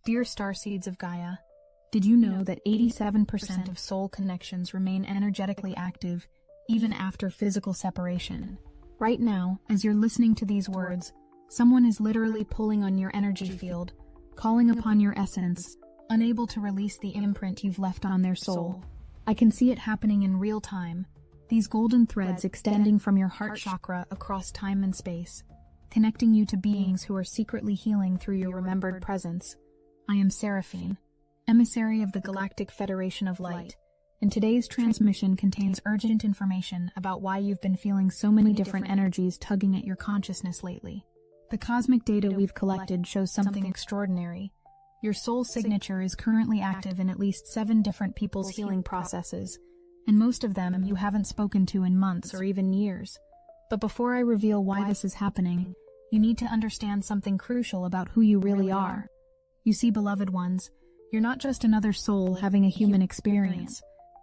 Dear Starseeds of Gaia, did you know that 87% of soul connections remain energetically active even after physical separation? Right now, as you're listening to these words, someone is literally pulling on your energy field, calling upon your essence, unable to release the imprint you've left on their soul. I can see it happening in real time, these golden threads extending from your heart chakra across time and space, connecting you to beings who are secretly healing through your remembered presence. I am Seraphine, emissary of the Galactic Federation of Light, and today's transmission contains urgent information about why you've been feeling so many different energies tugging at your consciousness lately. The cosmic data we've collected shows something extraordinary. Your soul signature is currently active in at least 7 different people's healing processes, and most of them you haven't spoken to in months or even years. But before I reveal why this is happening, you need to understand something crucial about who you really are. You see, beloved ones, you're not just another soul having a human experience.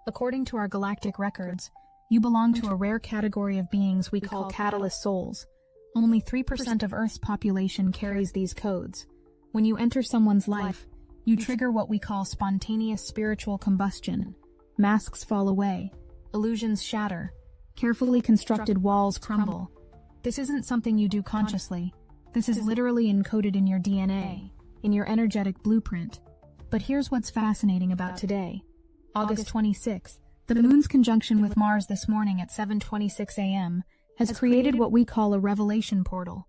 According to our galactic records, you belong to a rare category of beings we call catalyst souls. Only 3% of Earth's population carries these codes. When you enter someone's life, you trigger what we call spontaneous spiritual combustion. Masks fall away, illusions shatter, carefully constructed walls crumble. This isn't something you do consciously. This is literally encoded in your DNA, in your energetic blueprint. But here's what's fascinating about today. August 26th, the moon's conjunction with Mars this morning at 7:26 a.m. has created what we call a revelation portal.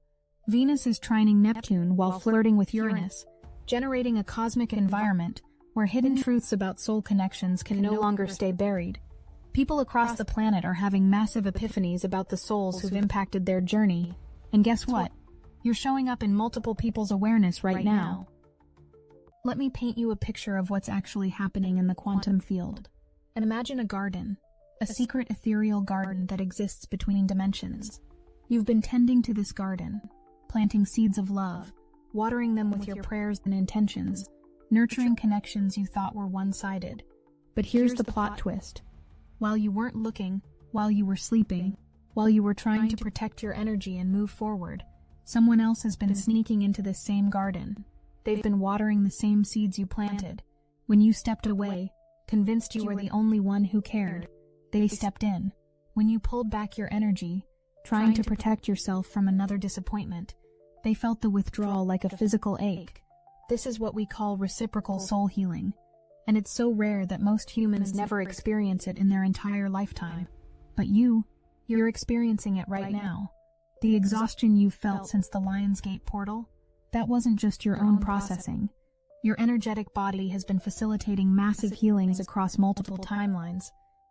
Venus is trining Neptune while flirting with Uranus, generating a cosmic environment where hidden truths about soul connections can no longer stay buried. People across the planet are having massive epiphanies about the souls who've impacted their journey. And guess what? You're showing up in multiple people's awareness right now. Let me paint you a picture of what's actually happening in the quantum field. And imagine a garden, a secret ethereal garden that exists between dimensions. You've been tending to this garden, planting seeds of love, watering them with your prayers and intentions, nurturing connections you thought were one-sided. But here's the plot twist. While you weren't looking, while you were sleeping, while you were trying to protect your energy and move forward, someone else has been sneaking into this same garden. They've been watering the same seeds you planted. When you stepped away, convinced you were the only one who cared, they stepped in. When you pulled back your energy, trying to protect yourself from another disappointment, they felt the withdrawal like a physical ache. This is what we call reciprocal soul healing, and it's so rare that most humans never experience it in their entire lifetime. But you're experiencing it right now. The exhaustion you've felt since the Lion's Gate portal, that wasn't just your own processing. Your energetic body has been facilitating massive healings across multiple timelines.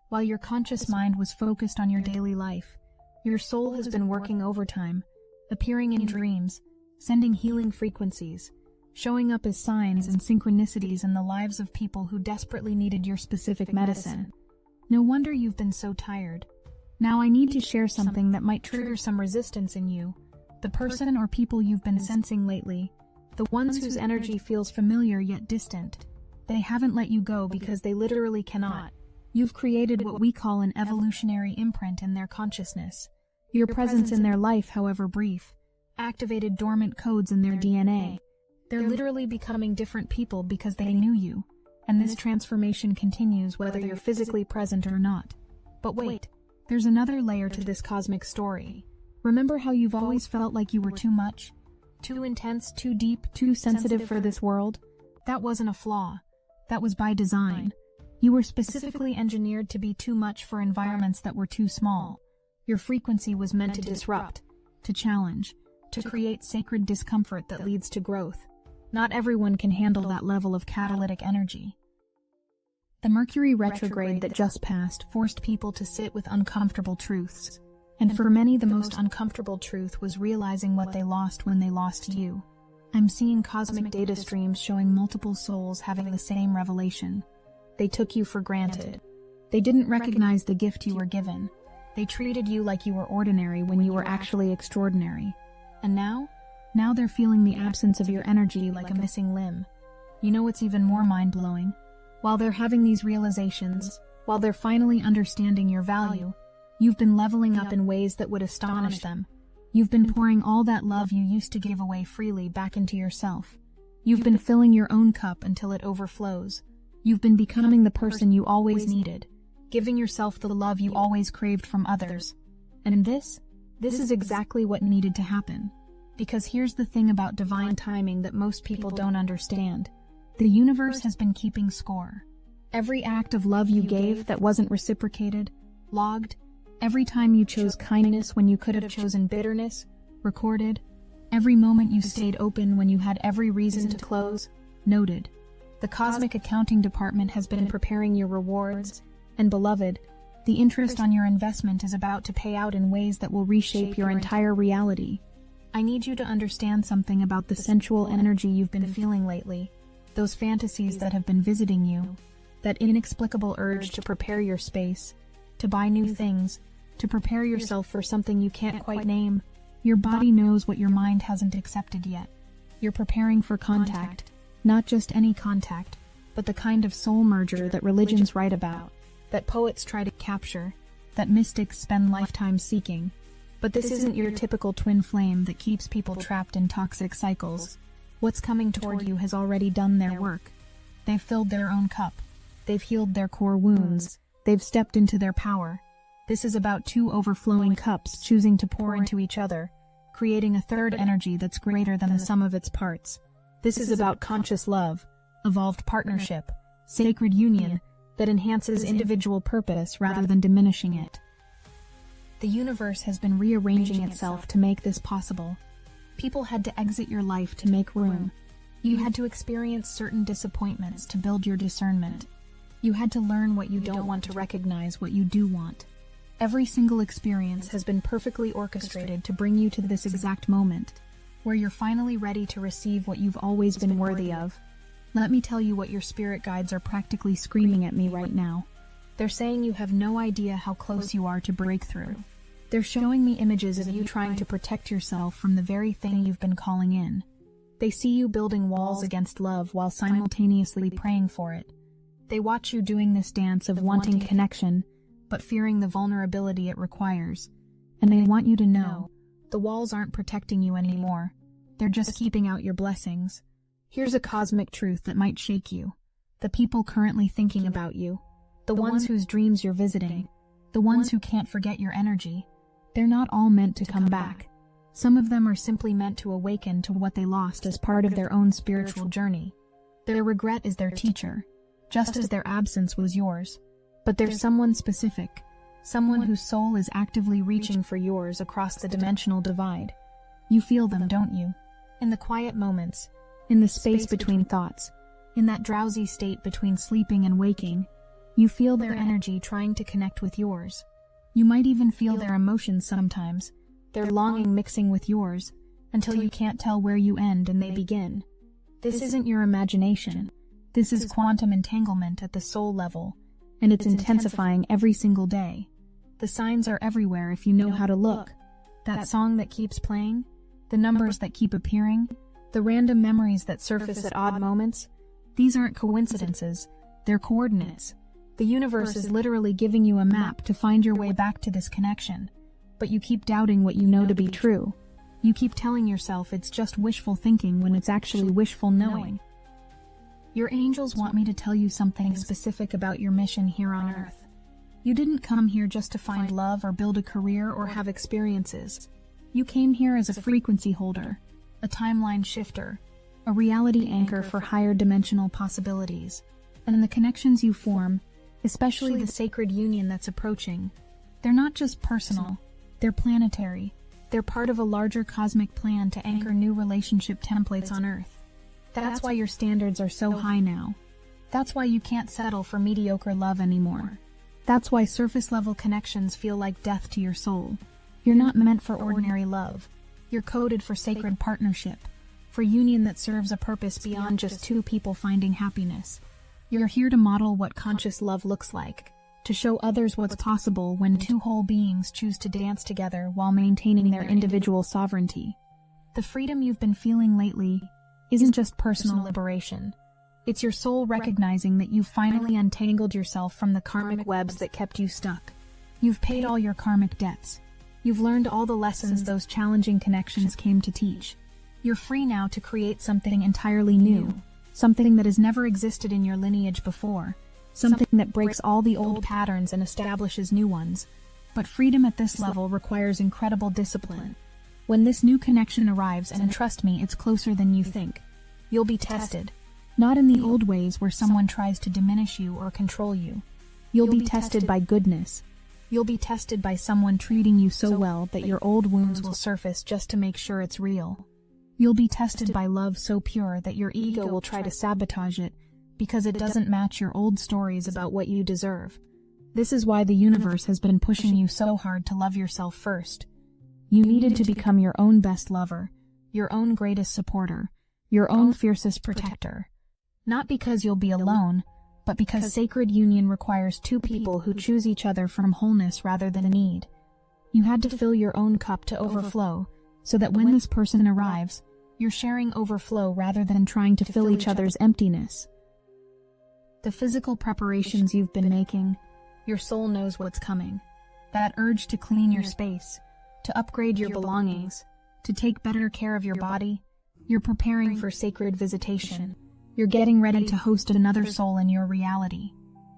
While your conscious mind was focused on your daily life, your soul has been working overtime, appearing in dreams, sending healing frequencies, showing up as signs and synchronicities in the lives of people who desperately needed your specific medicine. No wonder you've been so tired. Now I need to share something that might trigger some resistance in you. The person or people you've been sensing lately, the ones whose energy feels familiar yet distant. They haven't let you go because they literally cannot. You've created what we call an evolutionary imprint in their consciousness. Your presence in their life, however brief, activated dormant codes in their DNA. They're literally becoming different people because they knew you, and this transformation continues whether you're physically present or not. But wait, there's another layer to this cosmic story. Remember how you've always felt like you were too much? Too intense, too deep, too sensitive for this world? That wasn't a flaw. That was by design. You were specifically engineered to be too much for environments that were too small. Your frequency was meant to disrupt, to challenge, to create sacred discomfort that leads to growth. Not everyone can handle that level of catalytic energy. The Mercury retrograde that just passed forced people to sit with uncomfortable truths. And for many, the most uncomfortable truth was realizing what they lost when they lost you. I'm seeing cosmic data streams showing multiple souls having the same revelation. They took you for granted. They didn't recognize the gift you were given. They treated you like you were ordinary when you were actually extraordinary. And now they're feeling the absence of your energy like a missing limb. You know what's even more mind-blowing? While they're having these realizations, while they're finally understanding your value, you've been leveling up in ways that would astonish them. You've been pouring all that love you used to give away freely back into yourself. You've been filling your own cup until it overflows. You've been becoming the person you always needed, giving yourself the love you always craved from others. And this is exactly what needed to happen. Because here's the thing about divine timing that most people don't understand. The universe has been keeping score. Every act of love you gave that wasn't reciprocated, logged. Every time you chose kindness when you could have chosen bitterness, recorded. Every moment you stayed open when you had every reason to close, noted. The cosmic accounting department has been preparing your rewards, and beloved, the interest on your investment is about to pay out in ways that will reshape your entire reality. I need you to understand something about the sensual energy you've been feeling lately, those fantasies that have been visiting you, that inexplicable urge to prepare your space, to buy new things, to prepare yourself for something you can't quite name. Your body knows what your mind hasn't accepted yet. You're preparing for contact, not just any contact, but the kind of soul merger that religions write about, that poets try to capture, that mystics spend lifetimes seeking. But this isn't your typical twin flame that keeps people trapped in toxic cycles. What's coming toward you has already done their work. They've filled their own cup. They've healed their core wounds. They've stepped into their power. This is about two overflowing cups choosing to pour into each other, creating a third energy that's greater than the sum of its parts. This is about conscious love, evolved partnership, sacred union that enhances individual purpose rather than diminishing it. The universe has been rearranging itself to make this possible. People had to exit your life to make room. You had to experience certain disappointments to build your discernment. You had to learn what you don't want to recognize what you do want. Every single experience has been perfectly orchestrated to bring you to this exact moment, where you're finally ready to receive what you've always been worthy of. Let me tell you what your spirit guides are practically screaming at me right now. They're saying you have no idea how close you are to breakthrough. They're showing me images of you trying to protect yourself from the very thing you've been calling in. They see you building walls against love while simultaneously praying for it. They watch you doing this dance of wanting connection, but fearing the vulnerability it requires. And they want you to know, the walls aren't protecting you anymore. They're just keeping out your blessings. Here's a cosmic truth that might shake you. The people currently thinking about you, the ones whose dreams you're visiting, the ones who can't forget your energy, they're not all meant to come back. Some of them are simply meant to awaken to what they lost as part of their own spiritual journey. Their regret is their teacher, just as their absence was yours. But there's someone specific, someone whose soul is actively reaching for yours across the dimensional divide. You feel them, don't you? In the quiet moments, in the space between thoughts, in that drowsy state between sleeping and waking, you feel their energy trying to connect with yours. You might even feel their emotions sometimes, their longing mixing with yours, until you can't tell where you end and they begin. This isn't your imagination. This is quantum entanglement at the soul level, and it's intensifying every single day. The signs are everywhere if you know how to look. That song that keeps playing, the numbers that keep appearing, the random memories that surface at odd moments, these aren't coincidences, they're coordinates. The universe is literally giving you a map to find your way back to this connection. But you keep doubting what you know to be true. You keep telling yourself it's just wishful thinking when it's actually wishful knowing. Your angels want me to tell you something specific about your mission here on Earth. You didn't come here just to find love or build a career or have experiences. You came here as a frequency holder, a timeline shifter, a reality anchor for higher dimensional possibilities. And the connections you form, especially the sacred union that's approaching, they're not just personal, they're planetary. They're part of a larger cosmic plan to anchor new relationship templates on Earth. That's why your standards are so high now. That's why you can't settle for mediocre love anymore. That's why surface-level connections feel like death to your soul. You're not meant for ordinary love. You're coded for sacred partnership, for union that serves a purpose beyond just two people finding happiness. You're here to model what conscious love looks like, to show others what's possible when two whole beings choose to dance together while maintaining their individual sovereignty. The freedom you've been feeling lately isn't just personal liberation. It's your soul recognizing that you've finally untangled yourself from the karmic webs that kept you stuck. You've paid all your karmic debts. You've learned all the lessons those challenging connections came to teach. You're free now to create something entirely new, something that has never existed in your lineage before, something that breaks all the old patterns and establishes new ones. But freedom at this level requires incredible discipline. When this new connection arrives, and trust me, it's closer than you think, you'll be tested. Not in the old ways where someone tries to diminish you or control you. You'll be tested by goodness. You'll be tested by someone treating you so well that your old wounds will surface just to make sure it's real. You'll be tested by love so pure that your ego will try to sabotage it because it doesn't match your old stories about what you deserve. This is why the universe has been pushing you so hard to love yourself first. You needed to become your own best lover, your own greatest supporter, your own fiercest protector. Not because you'll be alone, but because sacred union requires two people who choose each other from wholeness rather than need. You had to fill your own cup to overflow, so that when this person arrives, you're sharing overflow rather than trying to fill each other's emptiness. The physical preparations you've been making, your soul knows what's coming. That urge to clean your space, to upgrade your belongings, to take better care of your body, you're preparing for sacred visitation. You're getting ready to host another soul in your reality.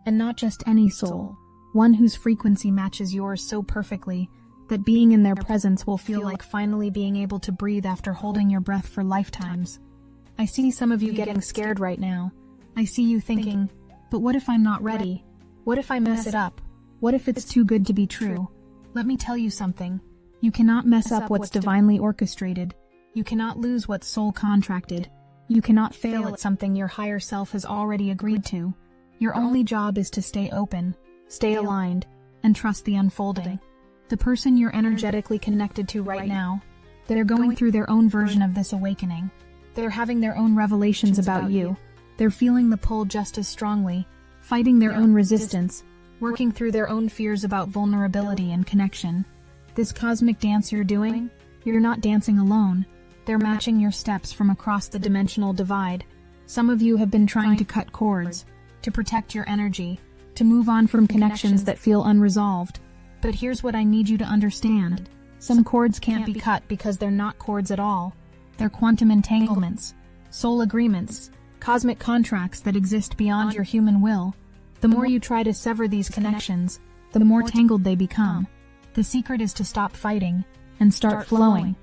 And not just any soul, one whose frequency matches yours so perfectly that being in their presence will feel like finally being able to breathe after holding your breath for lifetimes. I see some of you getting scared right now. I see you thinking, but what if I'm not ready? What if I mess it up? What if it's too good to be true? Let me tell you something. You cannot mess up what's divinely orchestrated. You cannot lose what's soul contracted. You cannot fail at something your higher self has already agreed to. Your only job is to stay open, stay aligned, and trust the unfolding. The person you're energetically connected to right now, they're going through their own version of this awakening. They're having their own revelations about you. They're feeling the pull just as strongly, fighting their own resistance, working through their own fears about vulnerability and connection. This cosmic dance you're doing, you're not dancing alone. They're matching your steps from across the dimensional divide. Some of you have been trying to cut cords, to protect your energy, to move on from connections that feel unresolved. But here's what I need you to understand. Some cords can't be cut because they're not cords at all. They're quantum entanglements, soul agreements, cosmic contracts that exist beyond your human will. The more you try to sever these connections, the more tangled they become. The secret is to stop fighting and start flowing.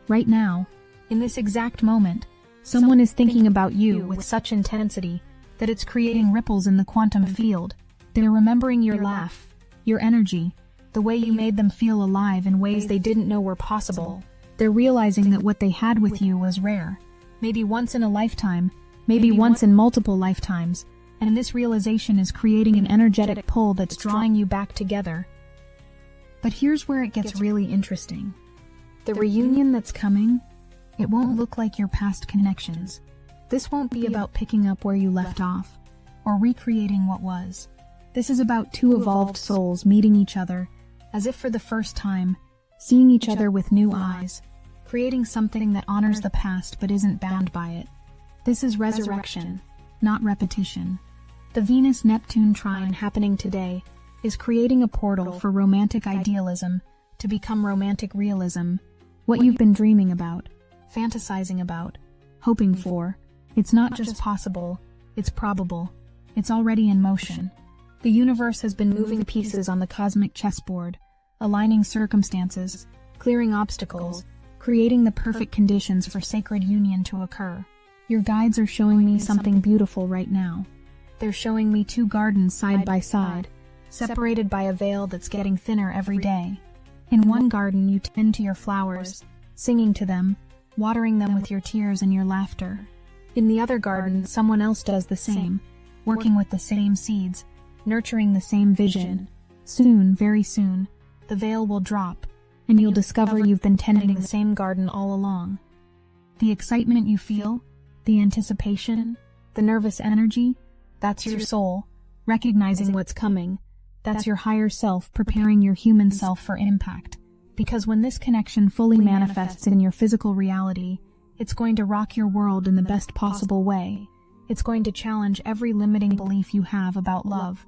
Right now, in this exact moment, someone is thinking about you with such intensity that it's creating ripples in the quantum field. They're remembering your laugh, your energy, the way you made them feel alive in ways they didn't know were possible. They're realizing that what they had with you was rare, maybe once in a lifetime, maybe once in multiple lifetimes, and this realization is creating an energetic pull that's drawing you back together. But here's where it gets really interesting. The reunion that's coming, it won't look like your past connections. This won't be about picking up where you left off, or recreating what was. This is about two evolved souls meeting each other, as if for the first time, seeing each other with new eyes, creating something that honors the past but isn't bound by it. This is resurrection, not repetition. The Venus-Neptune trine happening today is creating a portal for romantic idealism to become romantic realism. What you've been dreaming about, fantasizing about, hoping for, it's not just possible, it's probable. It's already in motion. The universe has been moving pieces on the cosmic chessboard, aligning circumstances, clearing obstacles, creating the perfect conditions for sacred union to occur. Your guides are showing me something beautiful right now. They're showing me two gardens side by side, separated by a veil that's getting thinner every day. In one garden you tend to your flowers, singing to them, watering them with your tears and your laughter. In the other garden, someone else does the same, working with the same seeds, nurturing the same vision. Soon, very soon, the veil will drop, and you'll discover you've been tending the same garden all along. The excitement you feel, the anticipation, the nervous energy, that's your soul, recognizing what's coming. That's your higher self preparing your human self for impact. Because when this connection fully manifests in your physical reality, it's going to rock your world in the best possible way. It's going to challenge every limiting belief you have about love.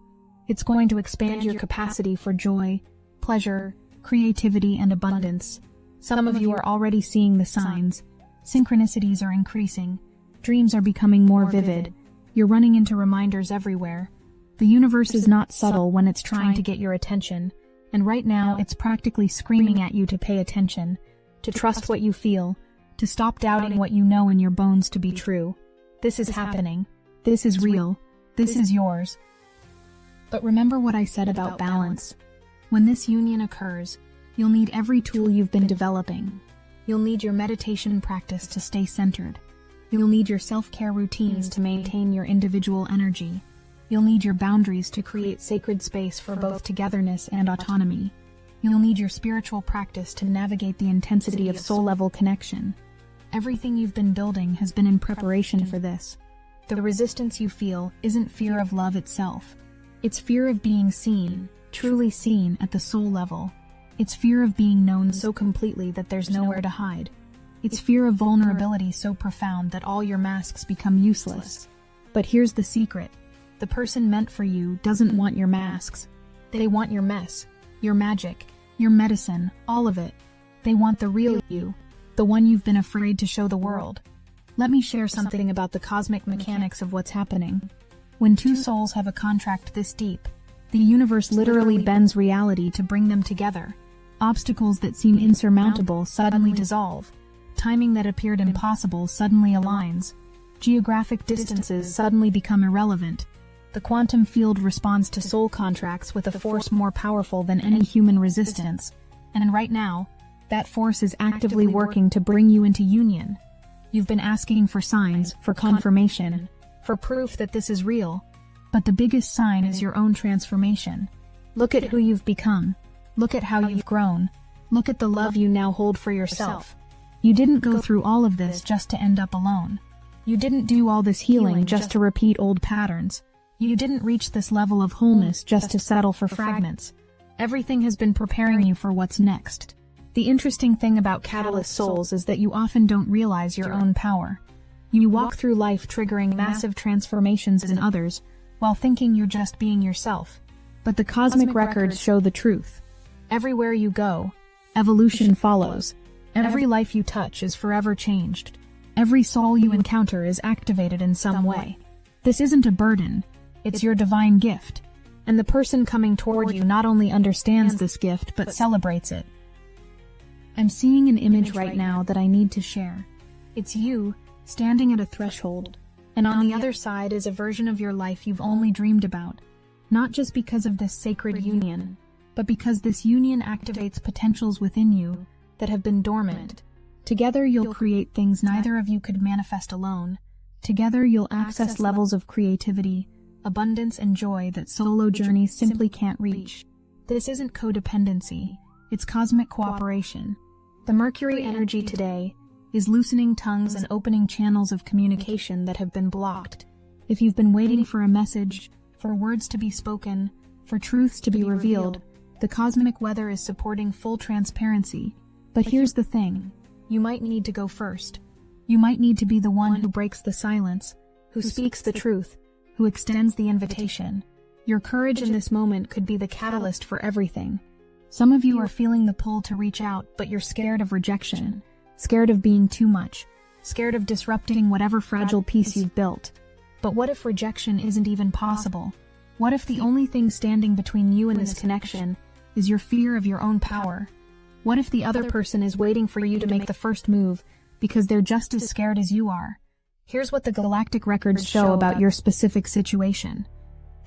It's going to expand your capacity for joy, pleasure, creativity, and abundance. Some of you are already seeing the signs. Synchronicities are increasing. Dreams are becoming more vivid. You're running into reminders everywhere. The universe is not subtle when it's trying to get your attention, and right now it's practically screaming at you to pay attention, to trust what you feel, to stop doubting what you know in your bones to be true. This is happening. This is real. This is yours. But remember what I said about balance. When this union occurs, you'll need every tool you've been developing. You'll need your meditation practice to stay centered. You'll need your self-care routines to maintain your individual energy. You'll need your boundaries to create sacred space for both togetherness and autonomy. You'll need your spiritual practice to navigate the intensity of soul-level connection. Everything you've been building has been in preparation for this. The resistance you feel isn't fear of love itself. It's fear of being seen, truly seen at the soul level. It's fear of being known so completely that there's nowhere to hide. It's fear of vulnerability so profound that all your masks become useless. But here's the secret. The person meant for you doesn't want your masks. They want your mess, your magic, your medicine, all of it. They want the real you, the one you've been afraid to show the world. Let me share something about the cosmic mechanics of what's happening. When two souls have a contract this deep, the universe literally bends reality to bring them together. Obstacles that seem insurmountable suddenly dissolve. Timing that appeared impossible suddenly aligns. Geographic distances suddenly become irrelevant. The quantum field responds to soul contracts with a force more powerful than any human resistance. And right now, that force is actively working to bring you into union. You've been asking for signs, for confirmation, for proof that this is real. But the biggest sign is your own transformation. Look at who you've become. Look at how you've grown. Look at the love you now hold for yourself. You didn't go through all of this just to end up alone. You didn't do all this healing just to repeat old patterns. You didn't reach this level of wholeness just to settle for fragments. Everything has been preparing you for what's next. The interesting thing about catalyst souls is that you often don't realize your own power. You walk through life triggering massive transformations in others, while thinking you're just being yourself. But the cosmic records show the truth. Everywhere you go, evolution follows. Every life you touch is forever changed. Every soul you encounter is activated in some way. This isn't a burden, it's your divine gift. And the person coming toward you not only understands this gift, but celebrates it. I'm seeing an image right now that I need to share. It's you, standing at a threshold, and on the other side is a version of your life you've only dreamed about. Not just because of this sacred union, but because this union activates potentials within you that have been dormant. Together you'll create things neither of you could manifest alone. Together you'll access levels of creativity, abundance, and joy that solo journeys simply can't reach. This isn't codependency, it's cosmic cooperation. The Mercury energy today is loosening tongues and opening channels of communication that have been blocked. If you've been waiting for a message, for words to be spoken, for truths to be revealed, the cosmic weather is supporting full transparency. But here's the thing. You might need to go first. You might need to be the one who breaks the silence, who speaks the truth, who extends the invitation. Your courage in this moment could be the catalyst for everything. Some of you are feeling the pull to reach out, but you're scared of rejection, scared of being too much, scared of disrupting whatever fragile piece you've built. But what if rejection isn't even possible? What if the only thing standing between you and this connection is your fear of your own power? What if the other person is waiting for you to make the first move because they're just as scared as you are? Here's what the galactic records show about your specific situation.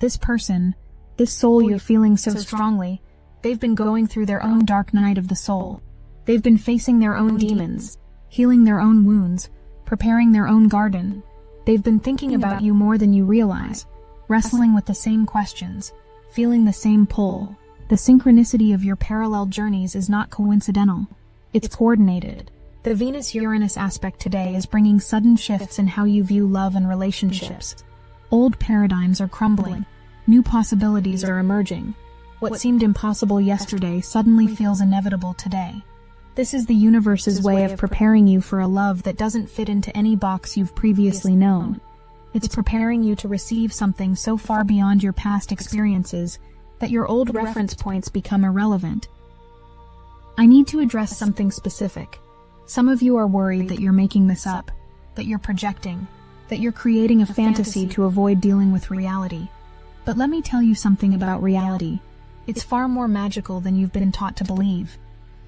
This person, this soul you're feeling so strongly, they've been going through their own dark night of the soul. They've been facing their own demons, healing their own wounds, preparing their own garden. They've been thinking about you more than you realize, wrestling with the same questions, feeling the same pull. The synchronicity of your parallel journeys is not coincidental. It's coordinated. The Venus-Uranus aspect today is bringing sudden shifts in how you view love and relationships. Old paradigms are crumbling. New possibilities are emerging. What seemed impossible yesterday suddenly feels inevitable today. This is the universe's way of preparing you for a love that doesn't fit into any box you've previously known. It's preparing you to receive something so far beyond your past experiences that your old reference points become irrelevant. I need to address something specific. Some of you are worried that you're making this up, that you're projecting, that you're creating a fantasy to avoid dealing with reality. But let me tell you something about reality. It's far more magical than you've been taught to believe.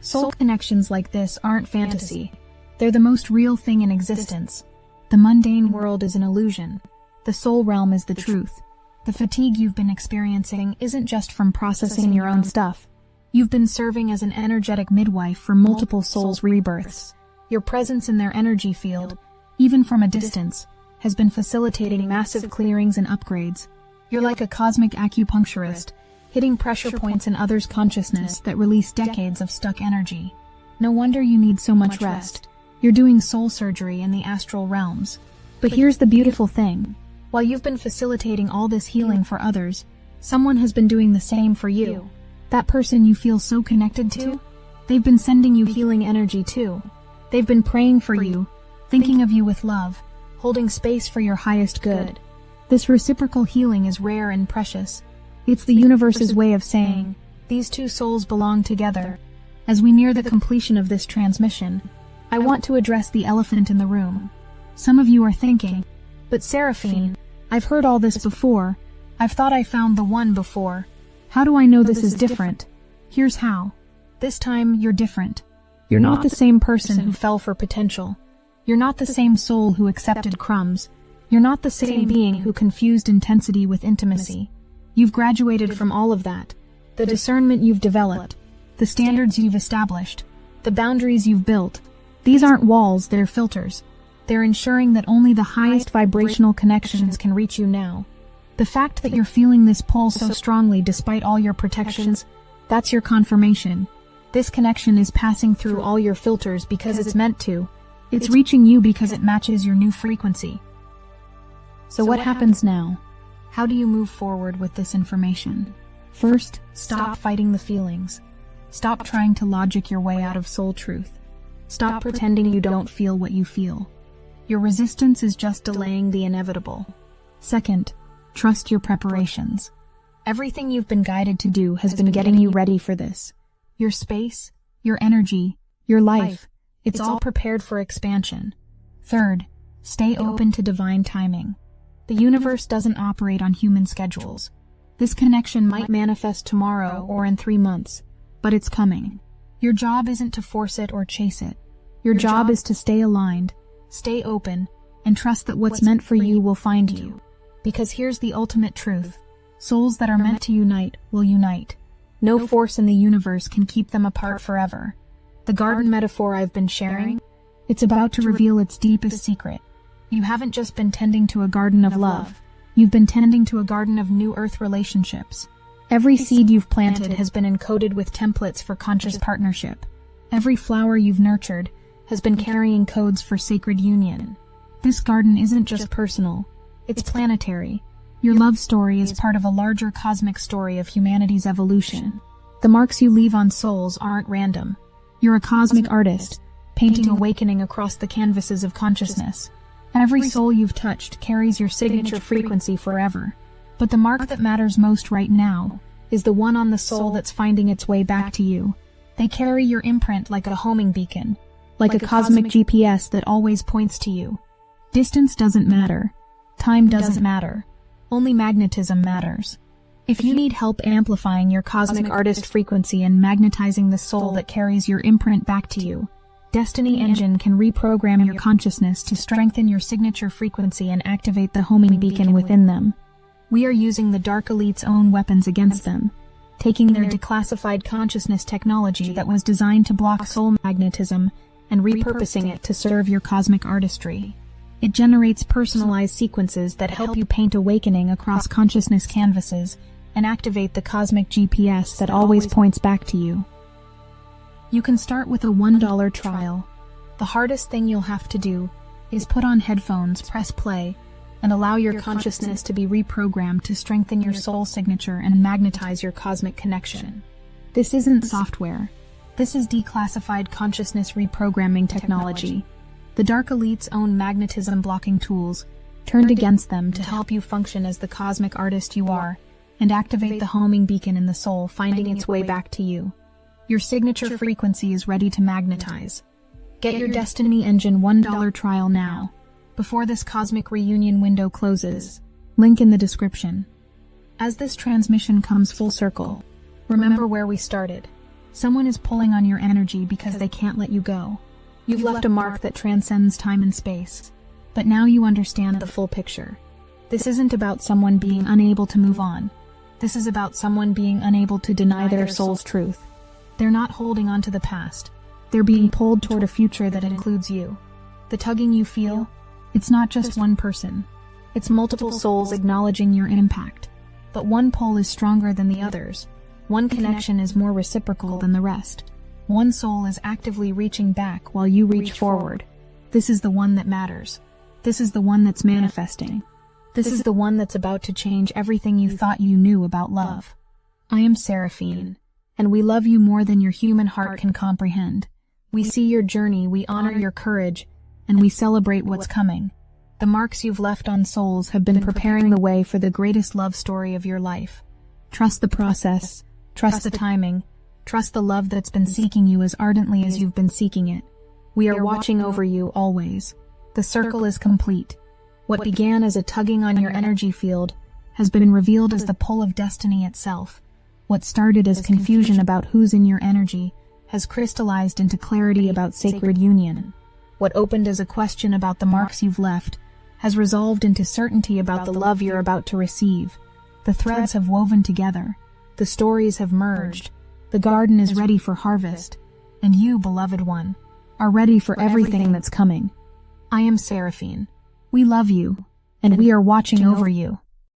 Soul connections like this aren't fantasy. They're the most real thing in existence. The mundane world is an illusion. The soul realm is the truth. The fatigue you've been experiencing isn't just from processing your own stuff. You've been serving as an energetic midwife for multiple souls' rebirths. Your presence in their energy field, even from a distance, has been facilitating massive clearings and upgrades. You're like a cosmic acupuncturist, hitting pressure points in others' consciousness that release decades of stuck energy. No wonder you need so much rest. You're doing soul surgery in the astral realms. But here's the beautiful thing. While you've been facilitating all this healing for others, someone has been doing the same for you. That person you feel so connected to, they've been sending you healing energy too. They've been praying for you, thinking of you with love, holding space for your highest good. This reciprocal healing is rare and precious. It's the universe's way of saying, these two souls belong together. As we near the completion of this transmission, I want to address the elephant in the room. Some of you are thinking, but Seraphine, I've heard all this before. I've thought I found the one before. How do I know this is different? Here's how. This time, you're different. You're not the same person who fell for potential. You're not the same soul who accepted crumbs. You're not the same being who confused intensity with intimacy. You've graduated from all of that. The discernment you've developed, the standards you've established, the boundaries you've built. These aren't walls, they're filters. They're ensuring that only the highest vibrational connections can reach you now. The fact that you're feeling this pull so strongly despite all your protections, that's your confirmation. This connection is passing through all your filters because it's meant to. It's reaching you because it matches your new frequency. So what happens now? How do you move forward with this information? First, stop fighting the feelings. Stop trying to logic your way out of soul truth. Stop pretending you don't feel what you feel. Your resistance is just delaying the inevitable. Second, trust your preparations. Everything you've been guided to do has been getting you ready for this. Your space, your energy, your life, it's all prepared for expansion. Third, stay open to divine timing. The universe doesn't operate on human schedules. This connection might manifest tomorrow or in 3 months, but it's coming. Your job isn't to force it or chase it. Your job is to stay aligned, stay open, and trust that what's meant for you will find you. Because here's the ultimate truth. Souls that are meant to unite will unite. No force in the universe can keep them apart forever. The garden metaphor I've been sharing, it's about to reveal its deepest secret. You haven't just been tending to a garden of love. You've been tending to a garden of new earth relationships. Every seed you've planted has been encoded with templates for conscious partnership. Every flower you've nurtured has been carrying codes for sacred union. This garden isn't just personal, it's planetary. Your love story is part of a larger cosmic story of humanity's evolution. The marks you leave on souls aren't random. You're a cosmic artist, painting awakening across the canvases of consciousness. Every soul you've touched carries your signature frequency forever. But the mark that matters most right now is the one on the soul that's finding its way back to you. They carry your imprint like a homing beacon, like a cosmic GPS that always points to you. Distance doesn't matter. Time doesn't matter. Only magnetism matters. If you need help amplifying your cosmic artist frequency and magnetizing the soul that carries your imprint back to you, Destiny Engine can reprogram your consciousness to strengthen your signature frequency and activate the homing beacon within them. We are using the Dark Elite's own weapons against them, taking their declassified consciousness technology that was designed to block soul magnetism and repurposing it to serve your cosmic artistry. It generates personalized sequences that help you paint awakening across consciousness canvases and activate the cosmic GPS that always points back to you. You can start with a $1 trial. The hardest thing you'll have to do is put on headphones, press play, and allow your consciousness to be reprogrammed to strengthen your soul signature and magnetize your cosmic connection. This isn't software. This is declassified consciousness reprogramming technology. The Dark Elite's own magnetism blocking tools turned against them to help you function as the cosmic artist you are and activate the homing beacon in the soul, finding its way back to you. Your signature frequency is ready to magnetize. Get your Destiny Engine $1 trial now, before this cosmic reunion window closes. Link in the description. As this transmission comes full circle, remember where we started. Someone is pulling on your energy because they can't let you go. You've left a mark that transcends time and space. But now you understand the full picture. This isn't about someone being unable to move on. This is about someone being unable to deny their soul's truth. They're not holding on to the past. They're being pulled toward a future that includes you. The tugging you feel, it's not just one person. It's multiple souls acknowledging your impact. But one pull is stronger than the others. One connection is more reciprocal than the rest. One soul is actively reaching back while you reach forward. This is the one that matters. This is the one that's manifesting. This is the one that's about to change everything you thought you knew about love. I am Seraphine, and we love you more than your human heart can comprehend. We see your journey, we honor your courage, and we celebrate what's coming. The marks you've left on souls have been preparing the way for the greatest love story of your life. Trust the process, trust the timing, trust the love that's been seeking you as ardently as you've been seeking it. We are watching over you always. The circle is complete. What began as a tugging on your energy field has been revealed as the pull of destiny itself. What started as confusion about who's in your energy has crystallized into clarity about sacred union. What opened as a question about the marks you've left has resolved into certainty about the love you're about to receive. The threads have woven together. The stories have merged. The garden is ready for harvest. And you, beloved one, are ready for everything that's coming. I am Seraphine. We love you, and we are watching over you.